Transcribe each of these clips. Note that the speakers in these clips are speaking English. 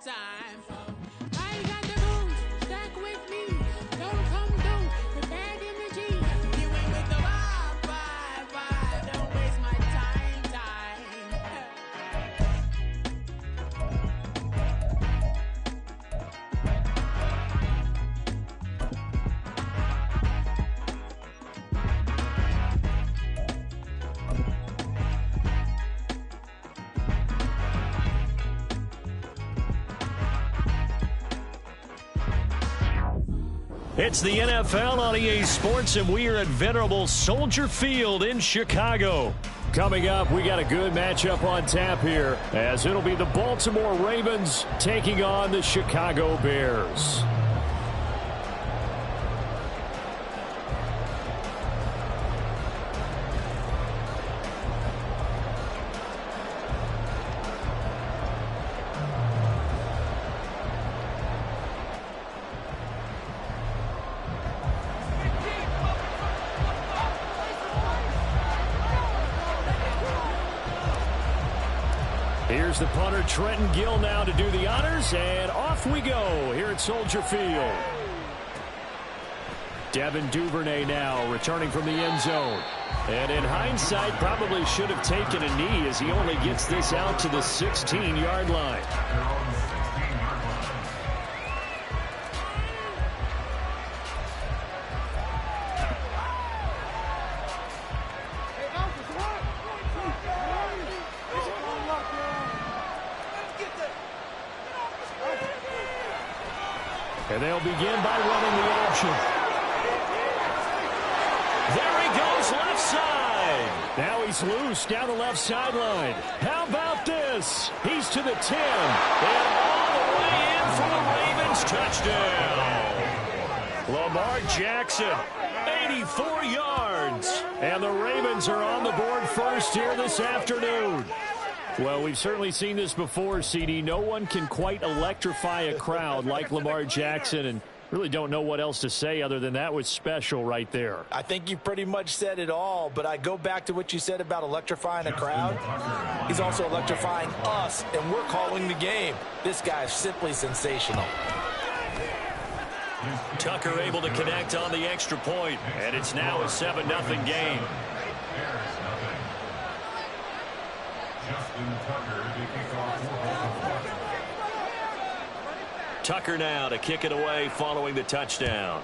time. I got the moves, stack with me. Don't come through with bad energy. You ain't with the vibe. Don't waste my time. It's the NFL on EA Sports, and we are at venerable Soldier Field in Chicago. Coming up, we got a good matchup on tap here, as it'll be the Baltimore Ravens taking on the Chicago Bears. Here's the punter, Trenton Gill, now to do the honors, and off we go here at Soldier Field. Devin Duvernay now returning from the end zone. And in hindsight, probably should have taken a knee as he only gets this out to the 16-yard line. And they'll begin by running the option. There he goes, left side. Now he's loose down the left sideline. How about this? He's to the 10. And all the way in for the Ravens touchdown. Lamar Jackson, 84 yards. And the Ravens are on the board first here this afternoon. Well, we've certainly seen this before, CD. No one can quite electrify a crowd like Lamar Jackson, and really don't know what else to say other than that was special right there. I think you pretty much said it all, but I go back to what you said about electrifying a crowd. He's also electrifying us, and we're calling the game. This guy is simply sensational. Tucker able to connect on the extra point, and it's now a 7-0 game. Tucker now to kick it away following the touchdown.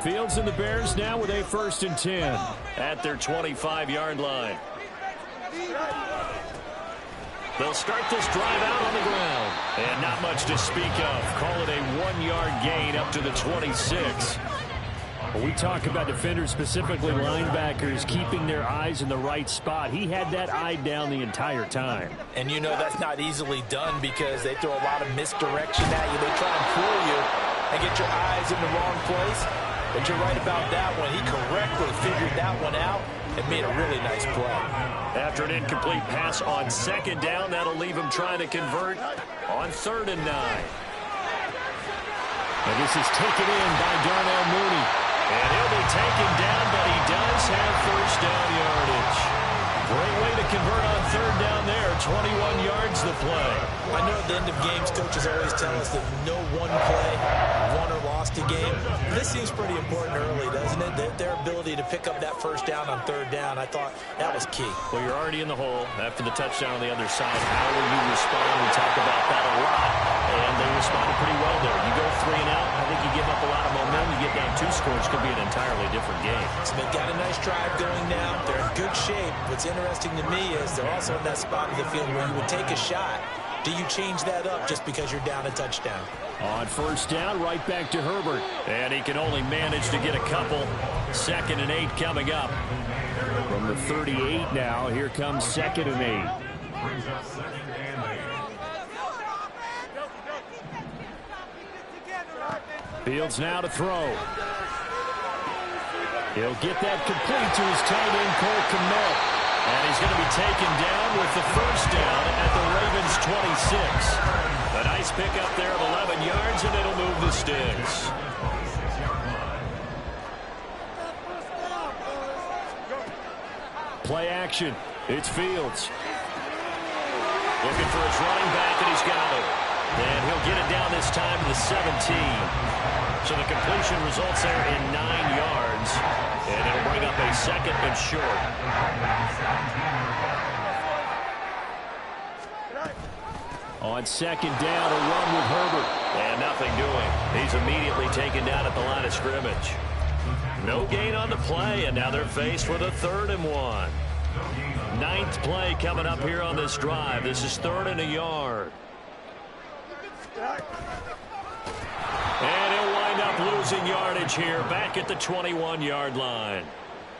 Fields and the Bears now with a 1st and 10 at their 25-yard line. They'll start this drive out on the ground. And not much to speak of. Call it a 1-yard gain up to the 26. When we talk about defenders, specifically linebackers, keeping their eyes in the right spot. He had that eye down the entire time. And you know that's not easily done because they throw a lot of misdirection at you. They try and fool you and get your eyes in the wrong place. But you're right about that one. He correctly figured that one out and made a really nice play. After an incomplete pass on 2nd down, that'll leave him trying to convert on 3rd and 9. And this is taken in by Darnell Mooney. And he'll be taken down, but he does have 1st down yardage. Great way to convert on 3rd down there. 21 yards the play. I know at the end of games, coaches always tell us that no one play won or lost a game. This seems pretty important early, doesn't it? Their ability to pick up that 1st down on 3rd down, I thought that was key. Well, you're already in the hole after the touchdown on the other side. How will you respond? We talk about that a lot, and they responded pretty well there. You go 3 and out, I think you give up a lot of momentum. You get down 2 scores, could be an entirely different game. So they've got a nice drive going now. They're in good shape. What's interesting to me is they're also in that spot of the field where you would take a shot. Do you change that up just because you're down a touchdown? On 1st down, right back to Herbert. And he can only manage to get a couple. 2nd and 8 coming up. From the 38 now, here comes 2nd and 8. Fields now to throw. He'll get that complete to his tight end, Cole Kmet. And he's going to be taken down with the 1st down at the Ravens' 26. A nice pickup there of 11 yards, and it'll move the sticks. Play action. It's Fields. Looking for his running back, and he's got it. And he'll get it down this time to the 17. So the completion results there in 9 yards. And it'll bring up a 2nd and short. On 2nd down, a run with Herbert. And nothing doing. He's immediately taken down at the line of scrimmage. No gain on the play, and now they're faced with a 3rd and 1. 9th play coming up here on this drive. This is 3rd and a yard. And he'll wind up losing yardage here back at the 21-yard line.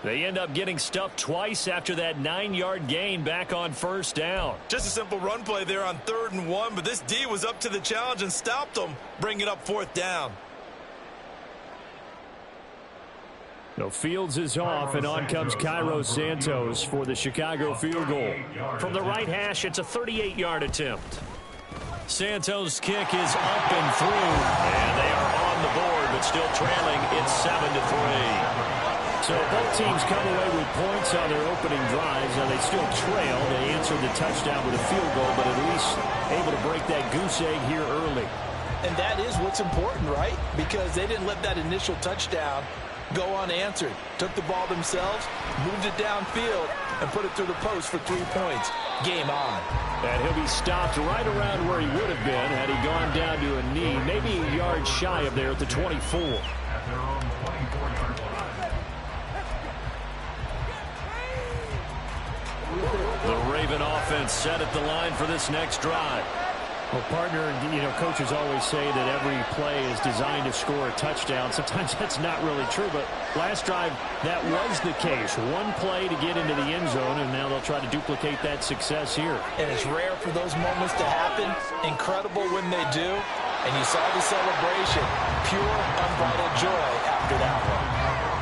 They end up getting stuffed twice after that 9-yard gain back on 1st down. Just a simple run play there on 3rd and 1, but this D was up to the challenge and stopped them, bringing up 4th down. So Fields is off, and on comes Cairo Santos for the Chicago field goal. From the right hash, it's a 38-yard attempt. Santos' kick is up and through, and they are on the board, but still trailing. It's 7-3. So both teams come away with points on their opening drives. Now they still trail. They answered the touchdown with a field goal, but at least able to break that goose egg here early. And that is what's important, right? Because they didn't let that initial touchdown go unanswered. Took the ball themselves, moved it downfield, and put it through the post for 3 points. Game on. And he'll be stopped right around where he would have been had he gone down to a knee, maybe a yard shy of there at the 24. The Raven offense set at the line for this next drive. Well, partner, coaches always say that every play is designed to score a touchdown. Sometimes that's not really true, but last drive, that was the case. One play to get into the end zone, and now they'll try to duplicate that success here. And it's rare for those moments to happen. Incredible when they do. And you saw the celebration. Pure, unbridled joy after that one.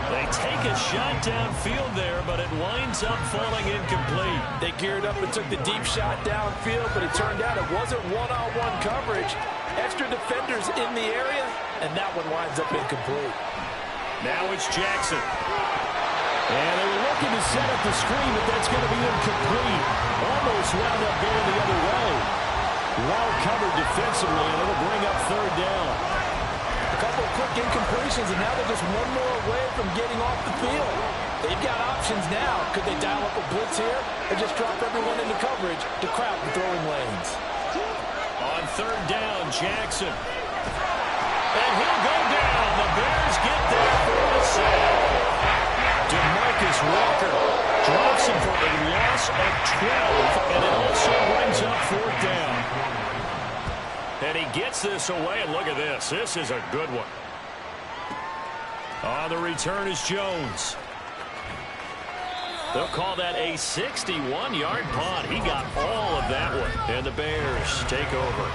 They take a shot downfield there, but it winds up falling incomplete. They geared up and took the deep shot downfield, but it turned out it wasn't one-on-one coverage. Extra defenders in the area, and that one winds up incomplete. Now it's Jackson. And they were looking to set up the screen, but that's going to be incomplete. Almost wound up going the other way. Well covered defensively, and it'll bring up 3rd down. A couple of quick incompletions, and now they're just one more away from getting off the field. They've got options now. Could they dial up a blitz here or just drop everyone into coverage to crowd the throwing lanes? On 3rd down, Jackson. And he'll go down. The Bears get there for the sack. DeMarcus Walker drops him for a loss of 12, and it also brings up 4th down. And he gets this away, and look at this. This is a good one. On the return is Jones. They'll call that a 61-yard punt. He got all of that one. And the Bears take over.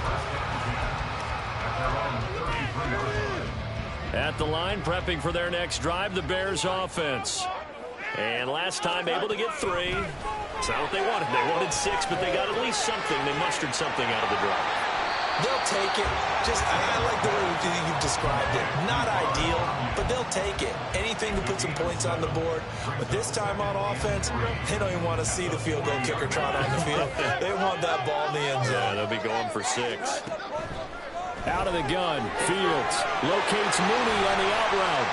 At the line, prepping for their next drive, the Bears offense. And last time able to get 3. It's not what they wanted. They wanted 6, but they got at least something. They mustered something out of the drive. They'll take it. I like the way you've described it. Not ideal, but they'll take it. Anything to put some points on the board. But this time on offense, they don't even want to see the field goal kicker trot on the field. They want that ball in the end zone. Yeah, they'll be going for 6. Out of the gun, Fields locates Mooney on the out route.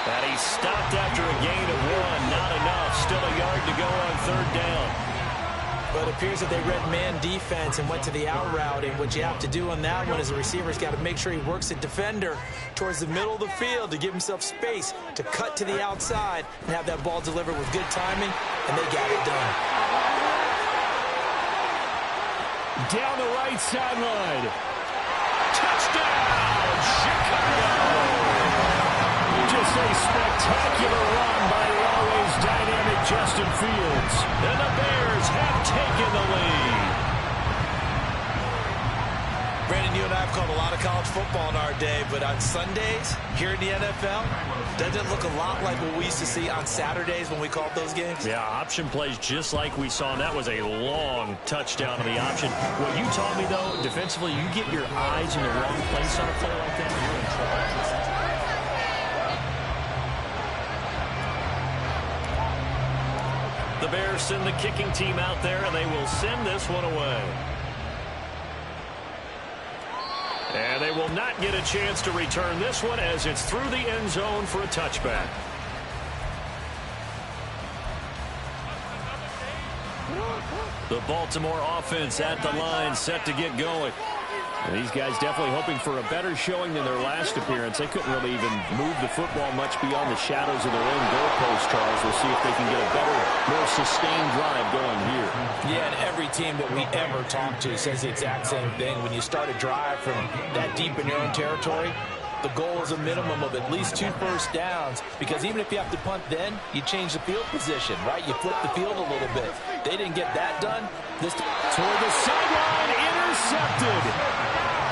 And he's stopped after a gain of 1. Not enough. Still a yard to go on 3rd down. But it appears that they read man defense and went to the out route. And what you have to do on that one is the receiver's got to make sure he works the defender towards the middle of the field to give himself space to cut to the outside and have that ball delivered with good timing. And they got it done. Down the right sideline. Touchdown, Chicago! Just a spectacular run by the always dynamic Justin Fields. And the Bears have taken the lead. Brandon, you and I have called a lot of college football in our day, but on Sundays here in the NFL, doesn't it look a lot like what we used to see on Saturdays when we called those games? Yeah, option plays just like we saw, and that was a long touchdown on the option. What you taught me, though, defensively, you get your eyes in the wrong place on a play like that, you're in trouble. The Bears send the kicking team out there, and they will send this one away. And they will not get a chance to return this one as it's through the end zone for a touchback. The Baltimore offense at the line, set to get going. And these guys definitely hoping for a better showing than their last appearance. They couldn't really even move the football much beyond the shadows of their own goalpost, Charles. We'll see if they can get a better, more sustained drive going here. Yeah, and every team that we ever talk to says the exact same thing. When you start a drive from that deep in your own territory, the goal is a minimum of at least 2 first downs, because even if you have to punt then, you change the field position, right? You flip the field a little bit. They didn't get that done. This toward the sideline, intercepted.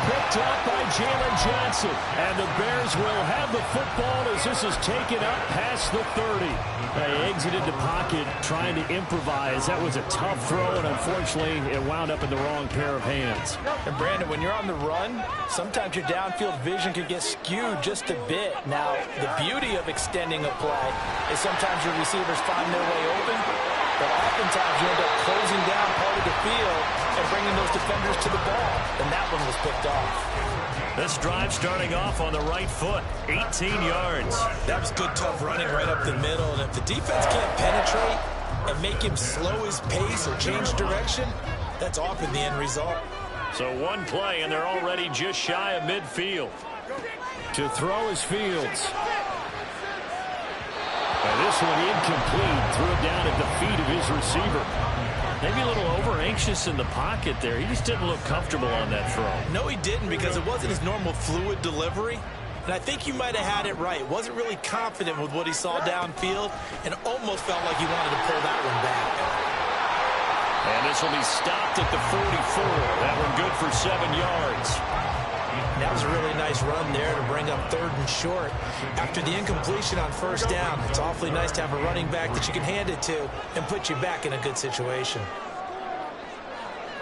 Picked up by Jalen Johnson. And the Bears will have the football as this is taken up past the 30. They exited the pocket trying to improvise. That was a tough throw, and unfortunately, it wound up in the wrong pair of hands. And Brandon, when you're on the run, sometimes your downfield vision can get skewed just a bit. Now, the beauty of extending a play is sometimes your receivers find their way open, but oftentimes you end up closing down part of the field and bringing those defenders to the ball. And that one was picked off. This drive starting off on the right foot, 18 yards. That was good, tough running right up the middle. And if the defense can't penetrate and make him slow his pace or change direction, that's often the end result. So one play, and they're already just shy of midfield. To throw is Fields. And this one incomplete. Threw it down at the feet of his receiver. Maybe a little over-anxious in the pocket there. He just didn't look comfortable on that throw. No, he didn't, because it wasn't his normal fluid delivery. And I think you might have had it right. Wasn't really confident with what he saw downfield and almost felt like he wanted to pull that one back. And this will be stopped at the 44. That one good for 7 yards. That was a really nice run there to bring up 3rd and short. After the incompletion on 1st down, it's awfully nice to have a running back that you can hand it to and put you back in a good situation.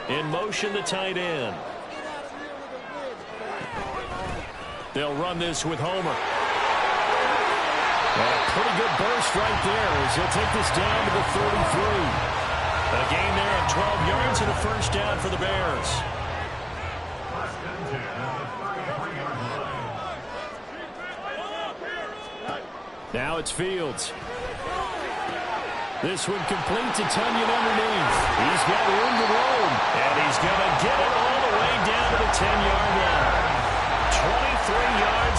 In motion, the tight end. They'll run this with Homer. And a pretty good burst right there as he'll take this down to the 33. A gain there of 12 yards and a first down for the Bears. Now it's Fields. This one complete to Tunyon underneath. He's got room to roam. And he's going to get it all the way down to the 10-yard line. 23 yards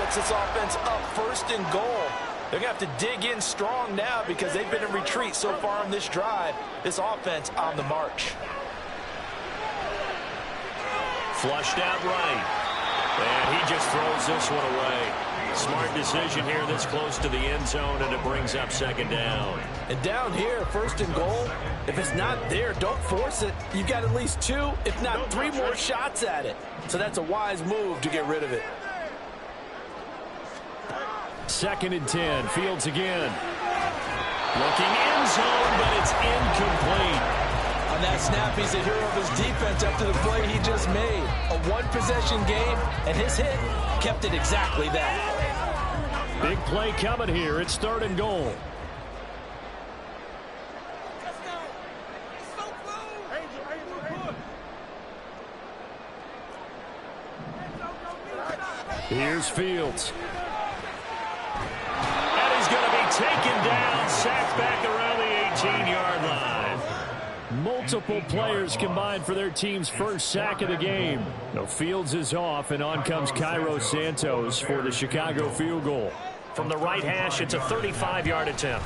puts this offense up 1st and goal. They're going to have to dig in strong now because they've been in retreat so far on this drive. This offense on the march. Flushed out right. And he just throws this one away. Smart decision here this close to the end zone, and it brings up 2nd down. And down here, 1st and goal, if it's not there, don't force it. You've got at least 2, if not 3 more shots at it. So that's a wise move to get rid of it. 2nd and 10. Fields again. Looking end zone, but it's incomplete. On that snap, he's the hero of his defense after the play he just made. A 1-possession game, and his hit kept it exactly that. Big play coming here. It's 3rd and goal. Here's Fields. And he's going to be taken down, sacked back around the 18-yard line. Multiple players combined for their team's first sack of the game. No, Fields is off, and on comes Cairo Santos for the Chicago field goal. From the right hash, it's a 35-yard attempt.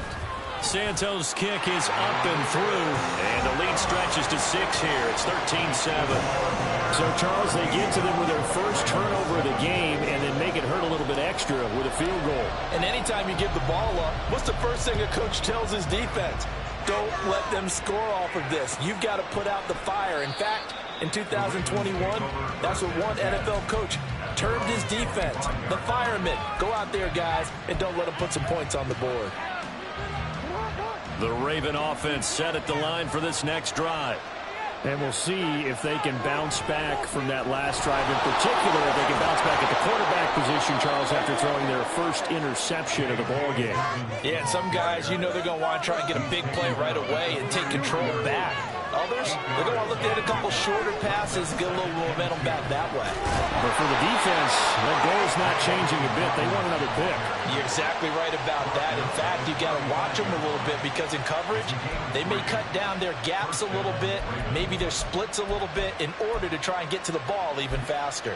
Santos' kick is up and through, and the lead stretches to 6 here. It's 13-7. So, Charles, they get to them with their first turnover of the game and then make it hurt a little bit extra with a field goal. And anytime you give the ball up, what's the first thing a coach tells his defense? Don't let them score off of this. You've got to put out the fire. In fact, in 2021, that's what one NFL coach termed his defense. The firemen. Go out there, guys, and don't let them put some points on the board. The Raven offense set at the line for this next drive. And we'll see if they can bounce back from that last drive. In particular, if they can bounce back at the quarterback position, Charles, after throwing their first interception of the ball game. Yeah, some guys, you know they're going to want to try and get a big play right away and take control back. Others, they're going to look at a couple shorter passes, get a little momentum back that way. But for the defense, that goal's not changing a bit. They want another pick. You're exactly right about that. In fact, you got to watch them a little bit because in coverage, they may cut down their gaps a little bit, maybe their splits a little bit in order to try and get to the ball even faster.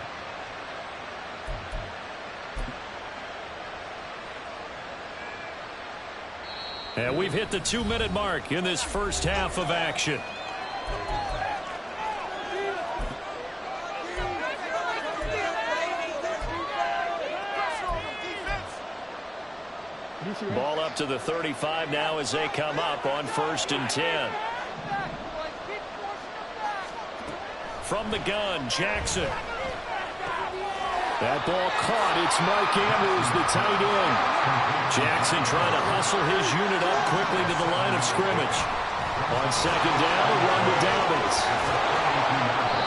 And we've hit the 2-minute mark in this first half of action. Ball up to the 35 now as they come up on 1st and 10. From the gun, Jackson. That ball caught. It's Mark Andrews, the tight end. Jackson trying to hustle his unit up quickly to the line of scrimmage. On 2nd down, a run to Dobbins.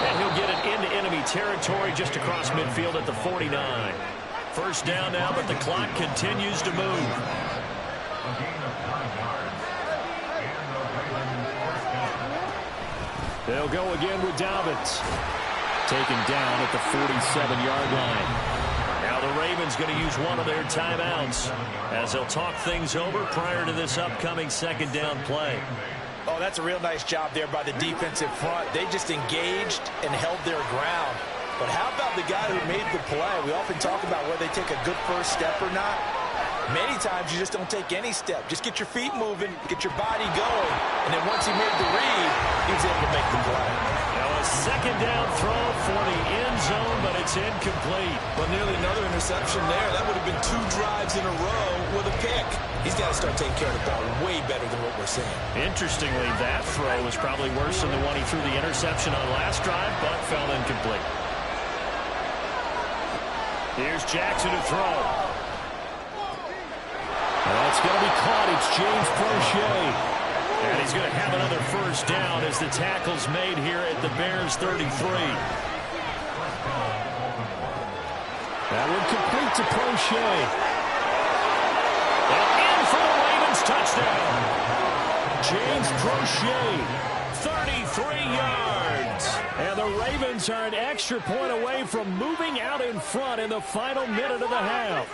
And he'll get it into enemy territory just across midfield at the 49. 1st down now, but the clock continues to move. They'll go again with Dobbins. Taken down at the 47-yard line. Now the Ravens going to use one of their timeouts as they'll talk things over prior to this upcoming 2nd down play. Oh, that's a real nice job there by the defensive front. They just engaged and held their ground. But how about the guy who made the play? We often talk about whether they take a good first step or not. Many times you just don't take any step. Just get your feet moving, get your body going, and then once he made the read, he was able to make the play. Now a 2nd down throw for the end zone, but it's incomplete. Well, nearly another interception there. That would have been 2 drives in a row with a pick. He's got to start taking care of the ball way better than what we're seeing. Interestingly, that throw was probably worse than the one he threw the interception on last drive, but fell incomplete. Here's Jackson to throw. That's going to be caught. It's James Prochet. And he's going to have another 1st down as the tackle's made here at the Bears 33. That one complete to Prochet. And in for the Ravens touchdown. James Prochet, 33 yards. And the Ravens are an extra point away from moving out in front in the final minute of the half.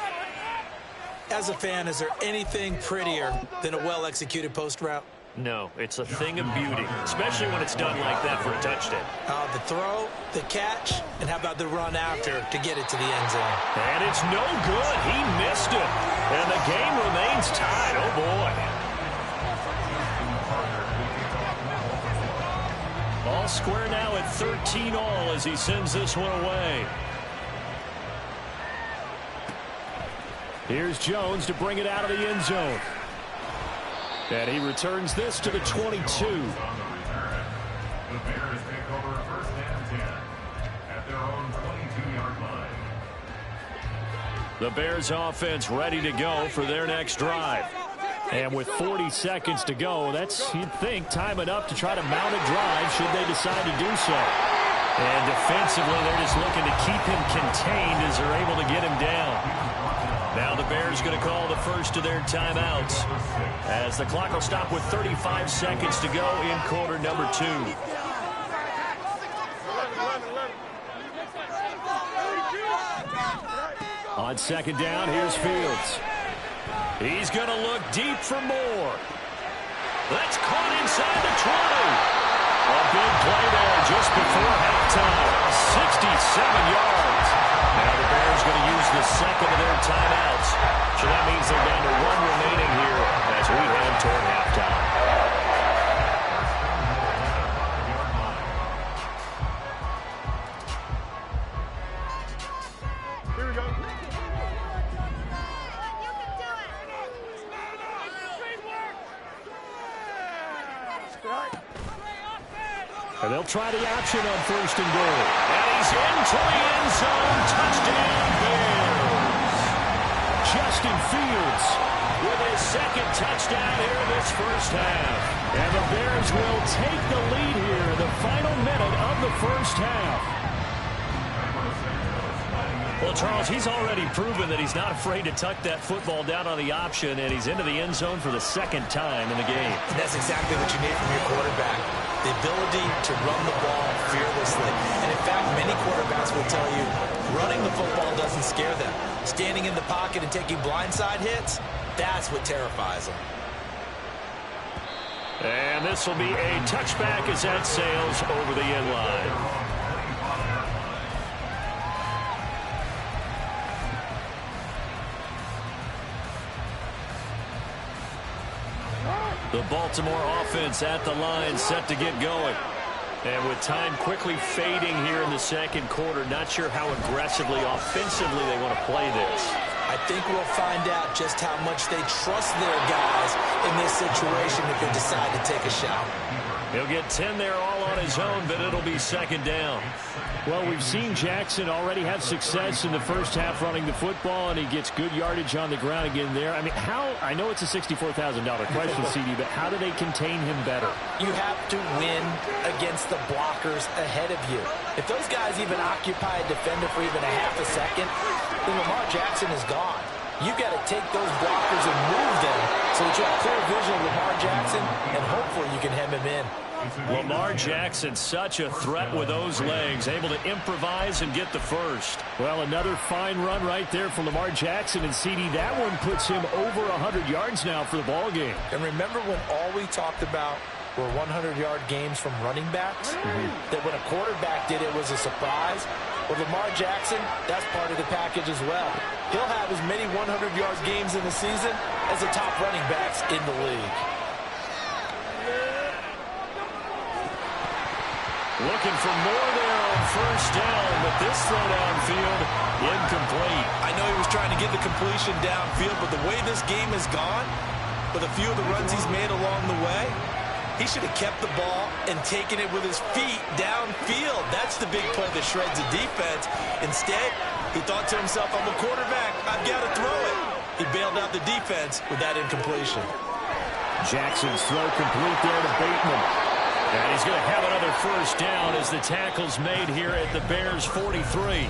As a fan, is there anything prettier than a well-executed post route? No, it's a thing of beauty, especially when it's done like that for a touchdown. The throw, the catch, and how about the run after to get it to the end zone? And it's no good. He missed it. And the game remains tied. Oh, boy. All square now at 13-all as he sends this one away. Here's Jones to bring it out of the end zone. And he returns this to the 22. The Bears take over first and 10 at their own 22-yard line. The Bears offense ready to go for their next drive. And with 40 seconds to go, that's, you'd think, time enough to try to mount a drive should they decide to do so. And defensively, they're just looking to keep him contained as they're able to get him down. Now the Bears going to call the first of their timeouts as the clock will stop with 35 seconds to go in quarter number 2. On second down, here's Fields. He's going to look deep for more. That's caught inside the 20. A big play there just before halftime. 67 yards. Now the Bears going to use the second of their timeouts. So that means they're down to 1 remaining here as we head toward halftime. Here we go. And they'll try the option on first and goal. And he's into the end zone. Touchdown, Bears. Justin Fields with his second touchdown here in this first half. And the Bears will take the lead here in the final minute of the first half. Well, Charles, he's already proven that he's not afraid to tuck that football down on the option, and he's into the end zone for the second time in the game. And that's exactly what you need from your quarterback. The ability to run the ball fearlessly. And in fact, many quarterbacks will tell you running the football doesn't scare them. Standing in the pocket and taking blindside hits, that's what terrifies them. And this will be a touchback as that sails over the end line. The Baltimore offense at the line, set to get going. And with time quickly fading here in the second quarter, not sure how aggressively, offensively they want to play this. I think we'll find out just how much they trust their guys in this situation if they decide to take a shot. He'll get 10 there all on his own, but it'll be second down. Well, we've seen Jackson already have success in the first half running the football, and he gets good yardage on the ground again there. I mean, I know it's a $64,000 question, CD, but how do they contain him better? You have to win against the blockers ahead of you. If those guys even occupy a defender for even a half a second, then Lamar Jackson is gone. You've got to take those blockers and move them so that you have clear vision of Lamar Jackson, and hopefully you can hem him in. Lamar Jackson, such a threat with those legs, able to improvise and get the first. Well, another fine run right there for Lamar Jackson, and CD, that one puts him over 100 yards now for the ball game. And remember when all we talked about were 100-yard games from running backs? That when a quarterback did it was a surprise? Well, Lamar Jackson, that's part of the package as well. He'll have as many 100-yard games in the season as the top running backs in the league. Looking for more there on first down, but this throw downfield, incomplete. I know he was trying to get the completion downfield, but the way this game has gone, with a few of the runs he's made along the way, he should have kept the ball and taken it with his feet downfield. That's the big play that shreds the defense. Instead, he thought to himself, I'm a quarterback, I've got to throw it. He bailed out the defense with that incompletion. Jackson's throw complete there to Bateman. And he's going to have another first down as the tackle's made here at the Bears 43.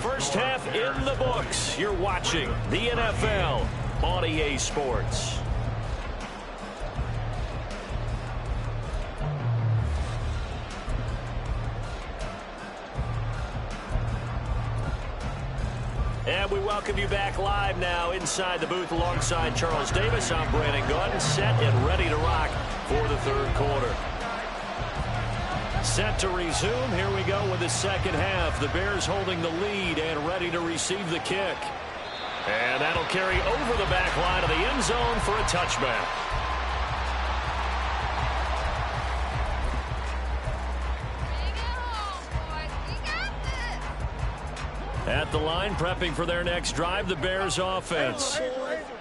First half in the books. You're watching the NFL on EA Sports. And we welcome you back live now inside the booth alongside Charles Davis. I'm Brandon Gaudin, set and ready to rock for the third quarter. Set to resume. Here we go with the second half. The Bears holding the lead and ready to receive the kick. And that'll carry over the back line of the end zone for a touchback. At the line, prepping for their next drive, the Bears offense.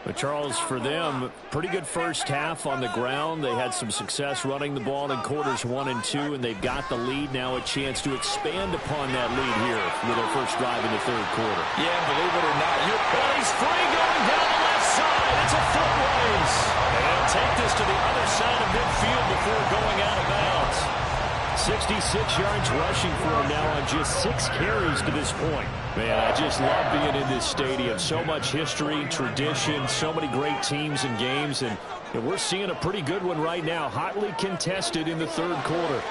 But Charles, for them, pretty good first half on the ground. They had some success running the ball in quarters 1 and 2, and they've got the lead. Now a chance to expand upon that lead here with their first drive in the third quarter. Yeah, believe it or not, well, he's free going down the left side. It's a foot race. And they'll take this to the other side of midfield before going out of bounds. 66 yards rushing for him now on just 6 carries to this point. Man, I just love being in this stadium. So much history, tradition, so many great teams and games, and we're seeing a pretty good one right now. Hotly contested in the third quarter.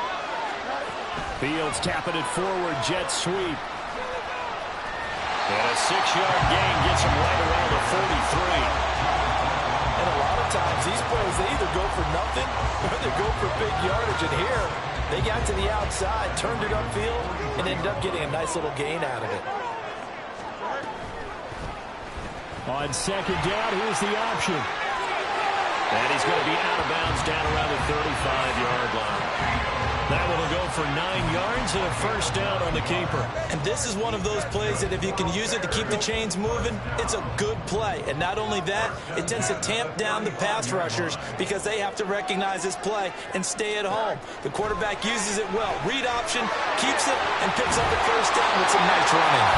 Fields tapping it forward, jet sweep. And a 6-yard gain gets him right around the 43. And a lot of times these plays, they either go for nothing or they go for big yardage. And here, they got to the outside, turned it upfield, and ended up getting a nice little gain out of it. On second down, here's the option. And he's going to be out of bounds down around the 35-yard line. That one will go for 9 yards and a first down on the keeper. And this is one of those plays that if you can use it to keep the chains moving, it's a good play. And not only that, it tends to tamp down the pass rushers because they have to recognize this play and stay at home. The quarterback uses it well. Read option, keeps it, and picks up the first down with some nice running.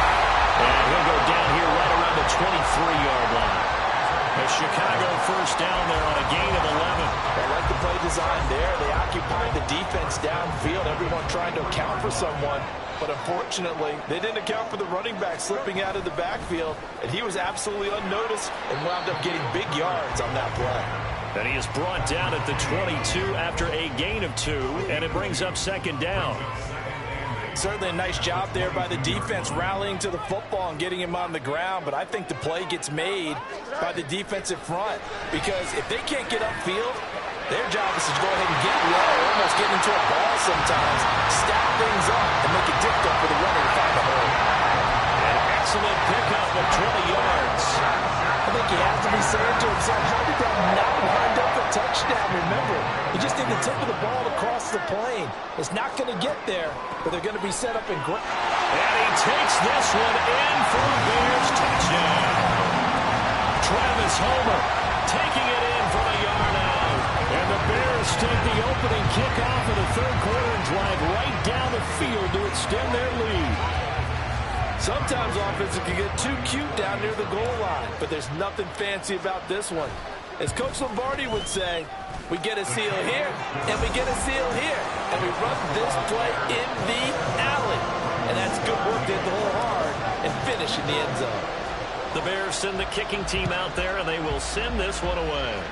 And he'll go down here right around the 23-yard line. A Chicago first down there on a gain of 11. I like the play design there. They occupied the defense downfield, everyone trying to account for someone. But unfortunately, they didn't account for the running back slipping out of the backfield, and he was absolutely unnoticed and wound up getting big yards on that play. And he is brought down at the 22 after a gain of 2, and it brings up second down. Certainly a nice job there by the defense rallying to the football and getting him on the ground, but I think the play gets made by the defensive front because if they can't get upfield, their job is to go ahead and get low, almost get into a ball sometimes, stack things up, and make it difficult for the runner to find a hole. An excellent pickup of 20 yards. I think he has to be saying to himself, how did that not wind up a touchdown? Remember, you just need the tip of the ball to cross the plane. It's not going to get there, but they're going to be set up in great. And he takes this one in for a Bears touchdown. Travis Homer taking it in from a yard out. And the Bears take the opening kickoff of the third quarter and drive right down the field to extend their lead. Sometimes offenses can get too cute down near the goal line, but there's nothing fancy about this one. As Coach Lombardi would say, we get a seal here, and we get a seal here, and we run this play in the alley. And that's good work. They hit the hole hard and finish in the end zone. The Bears send the kicking team out there, and they will send this one away.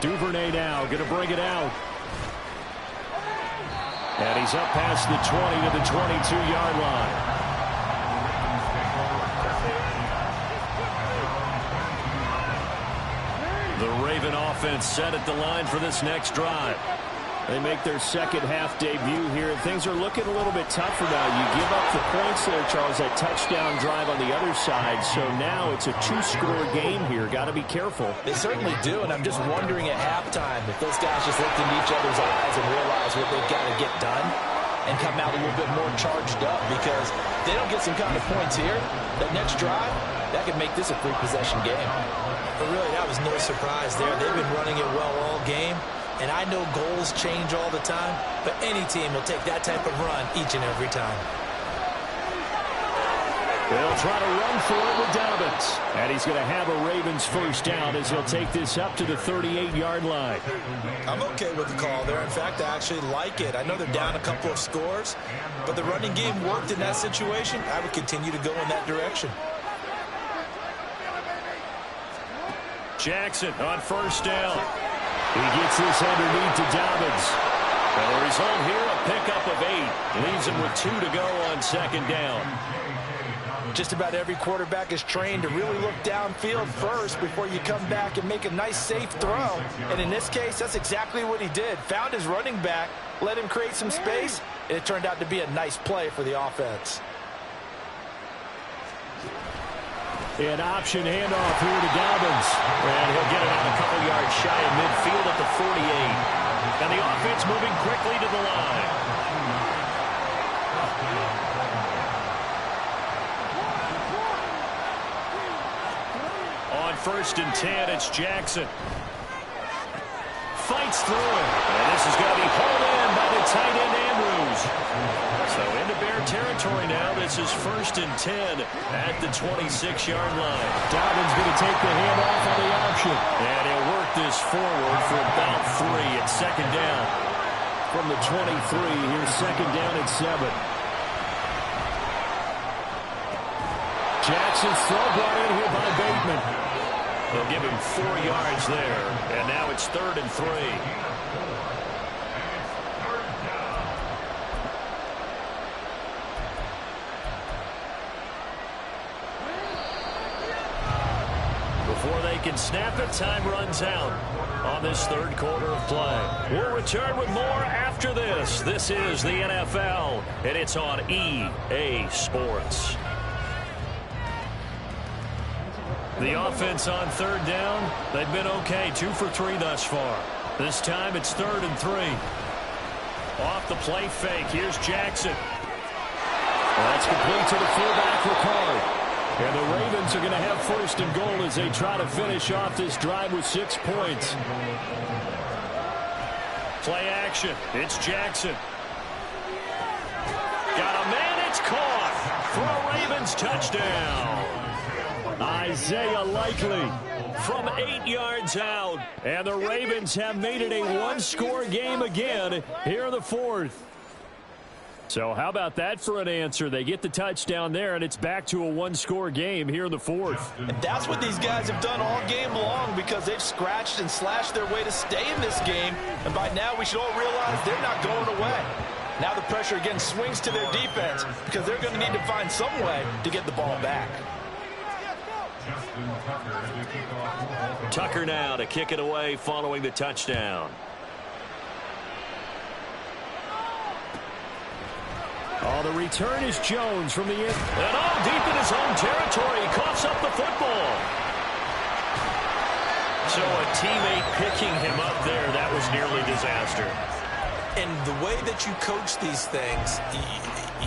Duvernay now going to bring it out. And he's up past the 20 to the 22-yard line. The Raven offense set at the line for this next drive. They make their second half debut here. Things are looking a little bit tougher now. You give up the points there, Charles, that touchdown drive on the other side. So now it's a 2-score game here. Got to be careful. They certainly do, and I'm just wondering at halftime if those guys just looked into each other's eyes and realize what they've got to get done and come out a little bit more charged up, because if they don't get some kind of points here, that next drive, that could make this a free-possession game. But really, that was no surprise there. They've been running it well all game. And I know goals change all the time, but any team will take that type of run each and every time. They'll try to run for it with Dobbins. And he's going to have a Ravens first down as he'll take this up to the 38-yard line. I'm okay with the call there. In fact, I actually like it. I know they're down a couple of scores, but the running game worked in that situation. I would continue to go in that direction. Jackson on first down. He gets this underneath to Dobbins. And the result here, a pickup of 8. Leaves him with 2 to go on second down. Just about every quarterback is trained to really look downfield first before you come back and make a nice, safe throw. And in this case, that's exactly what he did. Found his running back, let him create some space, and it turned out to be a nice play for the offense. An option handoff here to Dobbins. And he'll get it out a couple yards shy of midfield at the 48. And the offense moving quickly to the line. On 1st and 10, it's Jackson. Fights through it. And this is going to be pulled in by the tight end Andrews. So into Bear territory now. This is 1st and 10 at the 26-yard line. Dobbins going to take the handoff on the option. And he'll work this forward for about 3. It's 2nd down. From the 23, here's 2nd down and 7. Jackson's throw brought in here by Bateman. They'll give him 4 yards there. And now it's 3rd and 3. Before they can snap it, time runs out on this 3rd quarter of play. We'll return with more after this. This is the NFL, and it's on EA Sports. The offense on 3rd down, they've been okay, 2 for 3 thus far. This time it's 3rd and 3. Off the play fake, here's Jackson. That's complete to the fullback Ricard. And the Ravens are going to have 1st and goal as they try to finish off this drive with 6 points. Play action, it's Jackson. Got a man, it's caught for a Ravens touchdown. Isaiah Likely from 8 yards out. And the Ravens have made it a 1-score game again here in the 4th. So how about that for an answer? They get the touchdown there, and it's back to a 1-score game here in the 4th. And that's what these guys have done all game long because they've scratched and slashed their way to stay in this game. And by now we should all realize they're not going away. Now the pressure again swings to their defense because they're going to need to find some way to get the ball back. Tucker now to kick it away following the touchdown. Oh, the return is Jones from the end. And all deep in his own territory. He coughs up the football. So a teammate picking him up there, that was nearly disaster. And the way that you coach these things,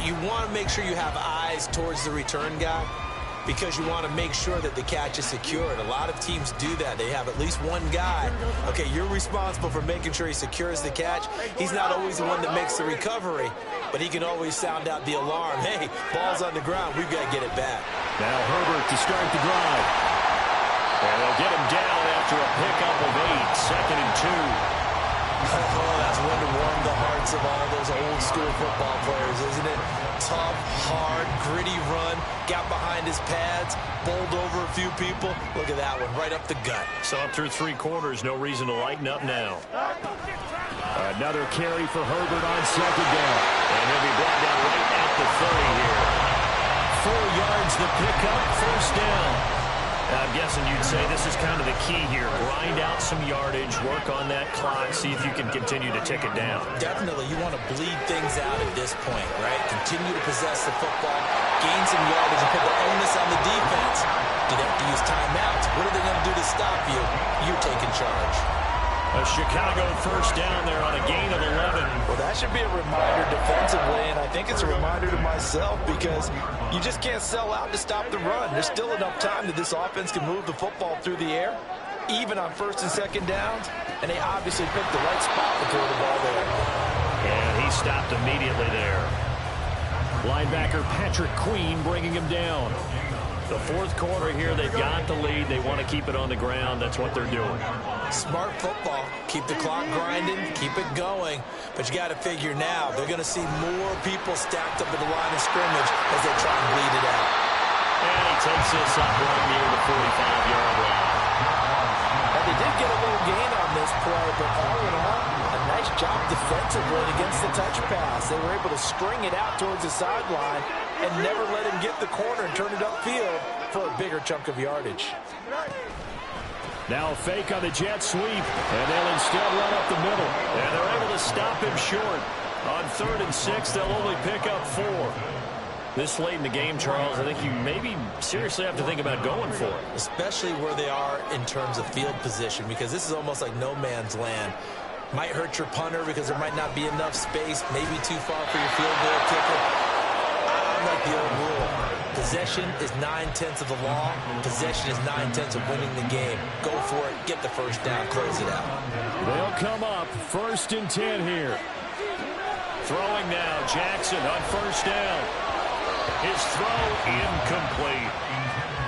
you want to make sure you have eyes towards the return guy because you want to make sure that the catch is secured. A lot of teams do that. They have at least one guy. Okay, you're responsible for making sure he secures the catch. He's not always the one that makes the recovery, but he can always sound out the alarm. Hey, ball's on the ground. We've got to get it back. Now Herbert to start the drive. And they'll get him down after a pickup of 8, 2nd and 2. Oh, that's one to warm the hearts of all those old school football players, isn't it? Tough, hard, gritty run, got behind his pads, bowled over a few people. Look at that one, right up the gut. So up through 3 quarters, no reason to lighten up now. Another carry for Herbert on 2nd down. And he'll be brought down right at the 30 here. 4 yards the pickup, 1st down. I'm guessing you'd say this is kind of the key here. Grind out some yardage, work on that clock, see if you can continue to tick it down. Definitely, you want to bleed things out at this point, right? Continue to possess the football, gain some yardage, and put the onus on the defense. Do they have to use timeouts? What are they going to do to stop you? You're taking charge. A Chicago 1st down there on a gain of 11. Well, that should be a reminder defensively, and I think it's a reminder to myself because you just can't sell out to stop the run. There's still enough time that this offense can move the football through the air, even on 1st and 2nd downs, and they obviously picked the right spot to throw the ball there. And he stopped immediately there. Linebacker Patrick Queen bringing him down. The 4th quarter here, they've got the lead. They want to keep it on the ground. That's what they're doing. Smart football. Keep the clock grinding. Keep it going. But you got to figure now, they're going to see more people stacked up at the line of scrimmage as they try and bleed it out. And he takes this up right near the 45-yard line. And they did get a little gain on this play, but all in all, a nice job defensively against the touch pass. They were able to string it out towards the sideline and never let him get the corner and turn it upfield for a bigger chunk of yardage. Now a fake on the jet sweep, and they'll instead run up the middle. And they're able to stop him short. On 3rd and 6, they'll only pick up 4. This late in the game, Charles, I think you maybe seriously have to think about going for it. Especially where they are in terms of field position, because this is almost like no man's land. Might hurt your punter because there might not be enough space, maybe too far for your field goal kicker. I like the old rule. Possession is 9/10 of the law. Possession is 9/10 of winning the game. Go for it. Get the first down. Close it out. They'll come up 1st and 10 here. Throwing now. Jackson on 1st down. His throw incomplete.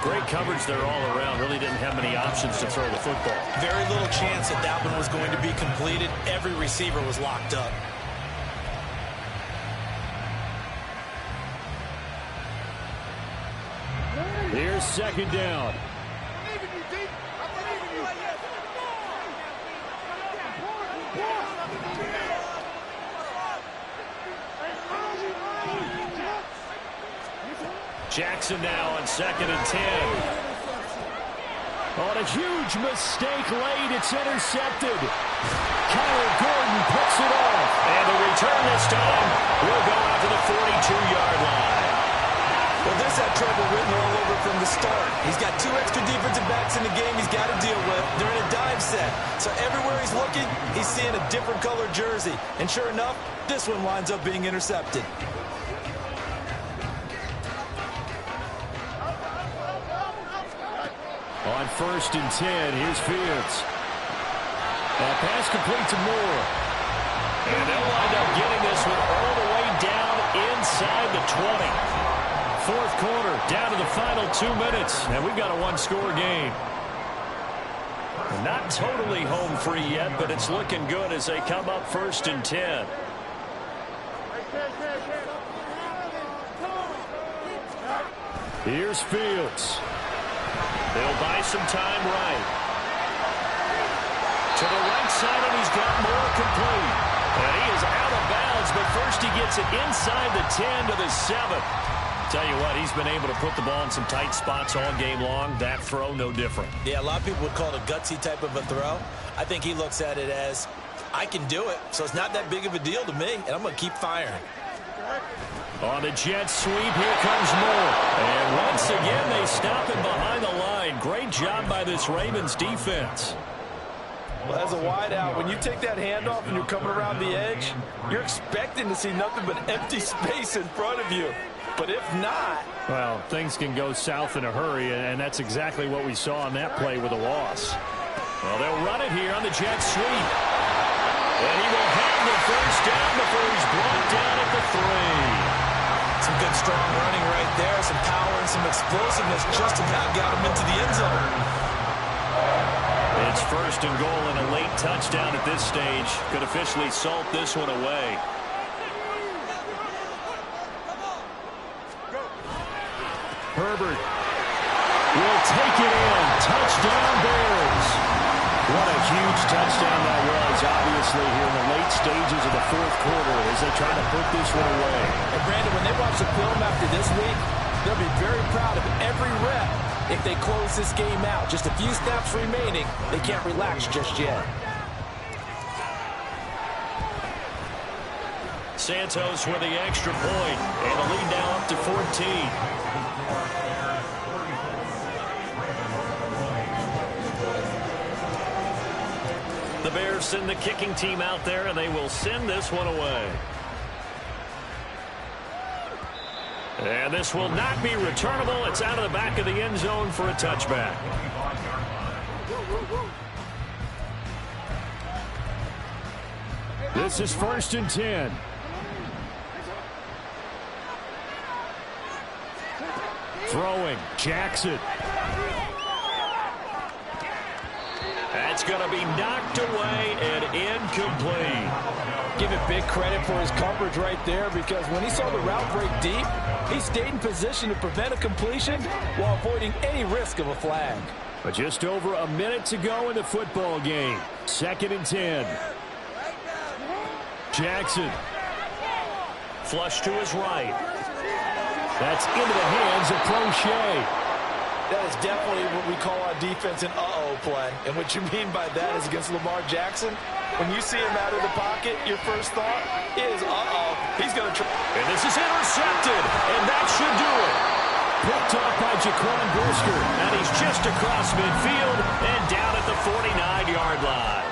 Great coverage there all around. Really didn't have many options to throw the football. Very little chance that that one was going to be completed. Every receiver was locked up. Here's 2nd down. Jackson now on 2nd and 10. On a huge mistake late, it's intercepted. Kyler Gordon picks it off. And the return this time will go out to the 42-yard line. Well, this had trouble written all over from the start. He's got 2 extra defensive backs in the game he's got to deal with. They're in a dive set. So everywhere he's looking, he's seeing a different colored jersey. And sure enough, this one winds up being intercepted. On 1st and 10, here's Fields. Pass complete to Moore. And they'll wind up getting this one all the way down inside the 20. 4th quarter, down to the final 2 minutes, and we've got a 1-score game. Not totally home free yet, but it's looking good as they come up 1st and 10. Here's Fields. They'll buy some time right. To the right side, and he's got Moore complete. And he is out of bounds, but first he gets it inside the 10 to the 7. Tell you what, he's been able to put the ball in some tight spots all game long. That throw, no different. Yeah, a lot of people would call it a gutsy type of a throw. I think he looks at it as, I can do it, so it's not that big of a deal to me, and I'm going to keep firing. On the jet sweep, here comes Moore. And once again, they stop him behind the line. Great job by this Ravens defense. Well, as a wideout, when you take that handoff and you're coming around the edge, you're expecting to see nothing but empty space in front of you. But if not... Well, things can go south in a hurry, and that's exactly what we saw on that play with a loss. Well, they'll run it here on the jet sweep. And he will have the first down before he's brought down at the 3. Some good, strong running right there. Some power and some explosiveness just about got him into the end zone. It's 1st and goal and a late touchdown at this stage. Could officially salt this one away. Herbert will take it in. Touchdown, Bears. What a huge touchdown that was, obviously, here in the late stages of the 4th quarter as they try to put this one away. And, Brandon, when they watch the film after this week, they'll be very proud of every rep if they close this game out. Just a few snaps remaining. They can't relax just yet. Santos with the extra point, and the lead now up to 14. The Bears send the kicking team out there, and they will send this one away. And this will not be returnable. It's out of the back of the end zone for a touchback. This is 1st and 10. Throwing, Jackson. That's going to be knocked away and incomplete. Give it big credit for his coverage right there, because when he saw the route break deep, he stayed in position to prevent a completion while avoiding any risk of a flag. But just over a minute to go in the football game. 2nd and 10. Jackson. Flush to his right. That's into the hands of Prochet. That is definitely what we call on defense an uh-oh play. And what you mean by that is against Lamar Jackson, when you see him out of the pocket, your first thought is, uh-oh, he's going to try. And this is intercepted, and that should do it. Picked off by Jaquan Brisker. And he's just across midfield and down at the 49-yard line.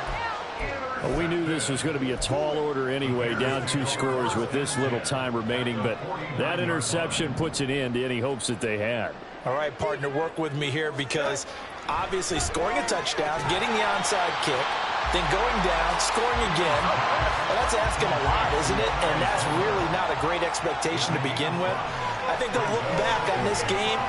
Well, we knew this was going to be a tall order anyway, down 2 scores with this little time remaining, but that interception puts an end to any hopes that they had. All right, partner, work with me here because obviously scoring a touchdown, getting the onside kick, then going down, scoring again, well, that's asking a lot, isn't it? And that's really not a great expectation to begin with. I think they'll look back on this game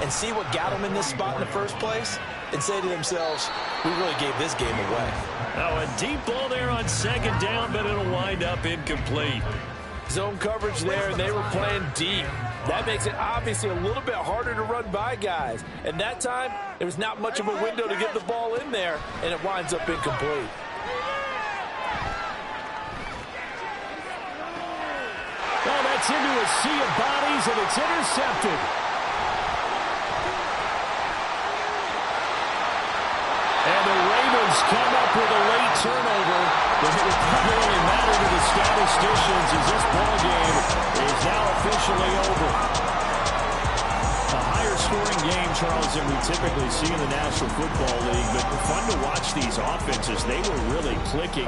and see what got them in this spot in the first place and say to themselves, we really gave this game away. Now a deep ball there on second down, but it'll wind up incomplete. Zone coverage there, and they were playing deep. That makes it obviously a little bit harder to run by guys. And that time, there was not much of a window to get the ball in there, and it winds up incomplete. Well, that's into a sea of bodies, and it's intercepted. And the Ravens come up with a late turnover. But it would probably only matter to the statisticians as this ball game is now officially over. A higher scoring game, Charles, than we typically see in the National Football League. But fun to watch these offenses. They were really clicking.